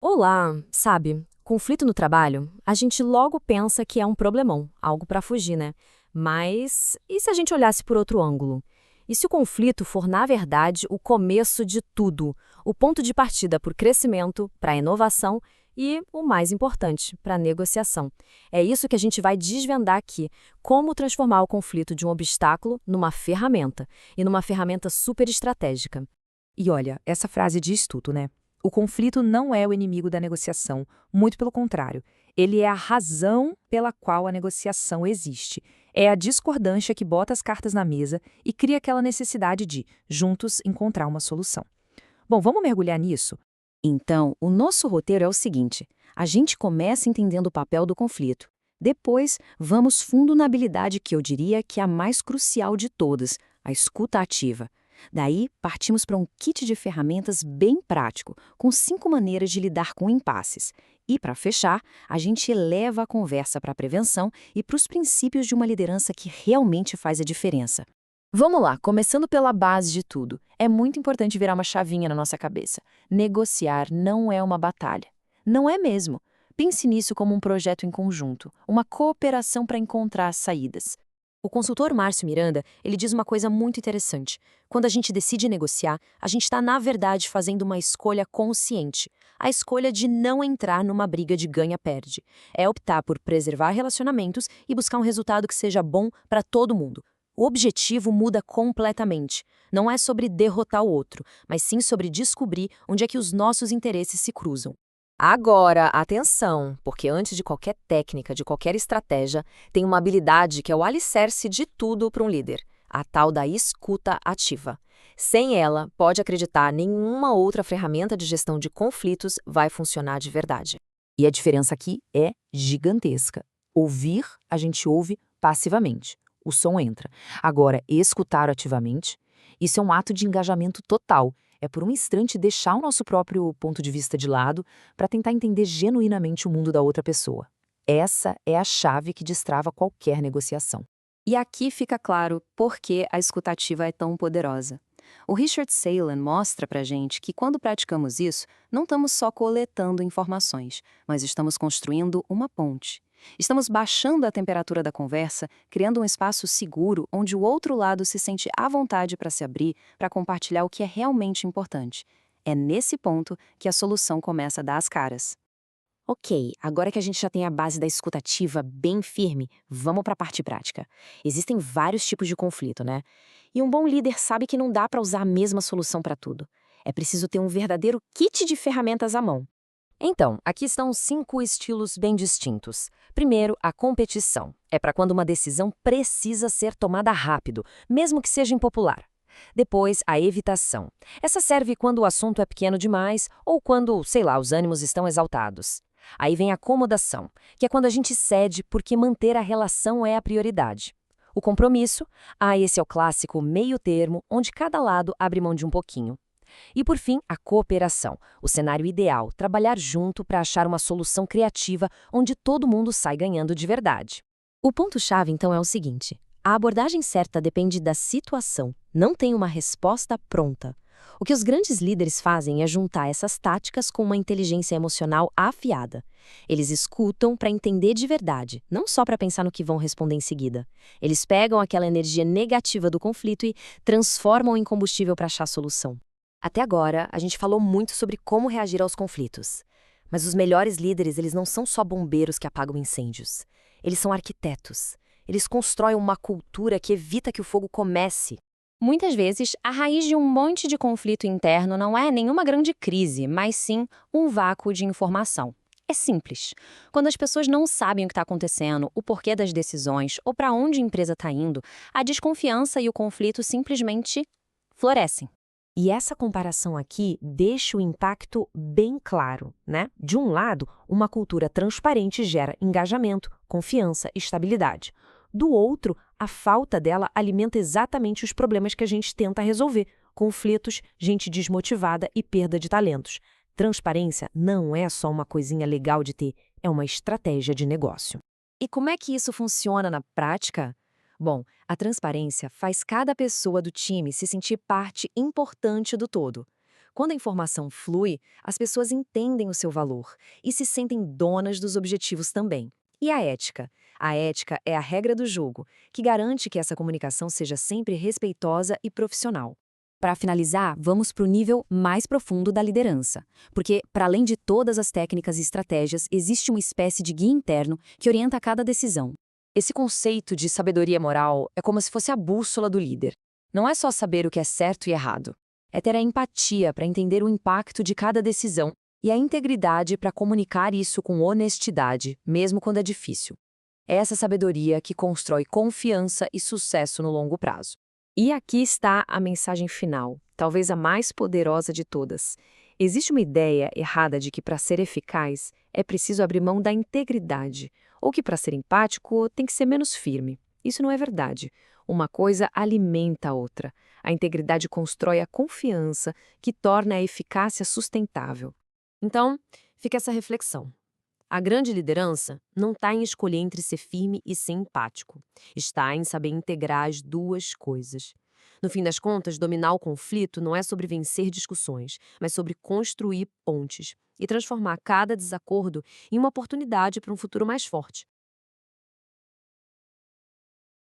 Olá, sabe, conflito no trabalho, a gente logo pensa que é um problemão, algo para fugir, né? Mas e se a gente olhasse por outro ângulo? E se o conflito for, na verdade, o começo de tudo, o ponto de partida para o crescimento, para a inovação e, o mais importante, para a negociação? É isso que a gente vai desvendar aqui, como transformar o conflito de um obstáculo numa ferramenta, e numa ferramenta super estratégica. E olha, essa frase diz tudo, né? O conflito não é o inimigo da negociação, muito pelo contrário. Ele é a razão pela qual a negociação existe. É a discordância que bota as cartas na mesa e cria aquela necessidade de, juntos, encontrar uma solução. Bom, vamos mergulhar nisso? Então, o nosso roteiro é o seguinte: a gente começa entendendo o papel do conflito. Depois, vamos fundo na habilidade que eu diria que é a mais crucial de todas, a escuta ativa. Daí, partimos para um kit de ferramentas bem prático, com 5 maneiras de lidar com impasses. E, para fechar, a gente eleva a conversa para a prevenção e para os princípios de uma liderança que realmente faz a diferença. Vamos lá, começando pela base de tudo. É muito importante virar uma chavinha na nossa cabeça. Negociar não é uma batalha. Não é mesmo. Pense nisso como um projeto em conjunto, uma cooperação para encontrar saídas. O consultor Márcio Miranda, ele diz uma coisa muito interessante. Quando a gente decide negociar, a gente está, na verdade, fazendo uma escolha consciente. A escolha de não entrar numa briga de ganha-perde. É optar por preservar relacionamentos e buscar um resultado que seja bom para todo mundo. O objetivo muda completamente. Não é sobre derrotar o outro, mas sim sobre descobrir onde é que os nossos interesses se cruzam. Agora, atenção, porque antes de qualquer técnica, de qualquer estratégia, tem uma habilidade que é o alicerce de tudo para um líder, a tal da escuta ativa. Sem ela, pode acreditar, nenhuma outra ferramenta de gestão de conflitos vai funcionar de verdade. E a diferença aqui é gigantesca. Ouvir, a gente ouve passivamente. O som entra. Agora, escutar ativamente, isso é um ato de engajamento total. É por um instante deixar o nosso próprio ponto de vista de lado para tentar entender genuinamente o mundo da outra pessoa. Essa é a chave que destrava qualquer negociação. E aqui fica claro por que a escutativa é tão poderosa. O Richard Salen mostra pra gente que quando praticamos isso, não estamos só coletando informações, mas estamos construindo uma ponte. Estamos baixando a temperatura da conversa, criando um espaço seguro onde o outro lado se sente à vontade para se abrir, para compartilhar o que é realmente importante. É nesse ponto que a solução começa a dar as caras. Ok, agora que a gente já tem a base da escutativa bem firme, vamos para a parte prática. Existem vários tipos de conflito, né? E um bom líder sabe que não dá para usar a mesma solução para tudo. É preciso ter um verdadeiro kit de ferramentas à mão. Então, aqui estão 5 estilos bem distintos. Primeiro, a competição. É para quando uma decisão precisa ser tomada rápido, mesmo que seja impopular. Depois, a evitação. Essa serve quando o assunto é pequeno demais ou quando, sei lá, os ânimos estão exaltados. Aí vem a acomodação, que é quando a gente cede porque manter a relação é a prioridade. O compromisso, esse é o clássico meio termo, onde cada lado abre mão de um pouquinho. E por fim, a cooperação, o cenário ideal, trabalhar junto para achar uma solução criativa onde todo mundo sai ganhando de verdade. O ponto-chave, então, é o seguinte: a abordagem certa depende da situação, não tem uma resposta pronta. O que os grandes líderes fazem é juntar essas táticas com uma inteligência emocional afiada. Eles escutam para entender de verdade, não só para pensar no que vão responder em seguida. Eles pegam aquela energia negativa do conflito e transformam em combustível para achar a solução. Até agora, a gente falou muito sobre como reagir aos conflitos. Mas os melhores líderes, eles não são só bombeiros que apagam incêndios. Eles são arquitetos. Eles constroem uma cultura que evita que o fogo comece. Muitas vezes, a raiz de um monte de conflito interno não é nenhuma grande crise, mas sim um vácuo de informação. É simples. Quando as pessoas não sabem o que está acontecendo, o porquê das decisões ou para onde a empresa está indo, a desconfiança e o conflito simplesmente florescem. E essa comparação aqui deixa o impacto bem claro, né? De um lado, uma cultura transparente gera engajamento, confiança e estabilidade. Do outro, a falta dela alimenta exatamente os problemas que a gente tenta resolver: conflitos, gente desmotivada e perda de talentos. Transparência não é só uma coisinha legal de ter, é uma estratégia de negócio. E como é que isso funciona na prática? Bom, a transparência faz cada pessoa do time se sentir parte importante do todo. Quando a informação flui, as pessoas entendem o seu valor e se sentem donas dos objetivos também. E a ética? A ética é a regra do jogo, que garante que essa comunicação seja sempre respeitosa e profissional. Para finalizar, vamos para o nível mais profundo da liderança, porque, para além de todas as técnicas e estratégias, existe uma espécie de guia interno que orienta cada decisão. Esse conceito de sabedoria moral é como se fosse a bússola do líder. Não é só saber o que é certo e errado. É ter a empatia para entender o impacto de cada decisão e a integridade para comunicar isso com honestidade, mesmo quando é difícil. É essa sabedoria que constrói confiança e sucesso no longo prazo. E aqui está a mensagem final, talvez a mais poderosa de todas. Existe uma ideia errada de que para ser eficaz é preciso abrir mão da integridade, ou que para ser empático tem que ser menos firme. Isso não é verdade. Uma coisa alimenta a outra. A integridade constrói a confiança, que torna a eficácia sustentável. Então, fica essa reflexão. A grande liderança não está em escolher entre ser firme e ser empático. Está em saber integrar as duas coisas. No fim das contas, dominar o conflito não é sobre vencer discussões, mas sobre construir pontes e transformar cada desacordo em uma oportunidade para um futuro mais forte.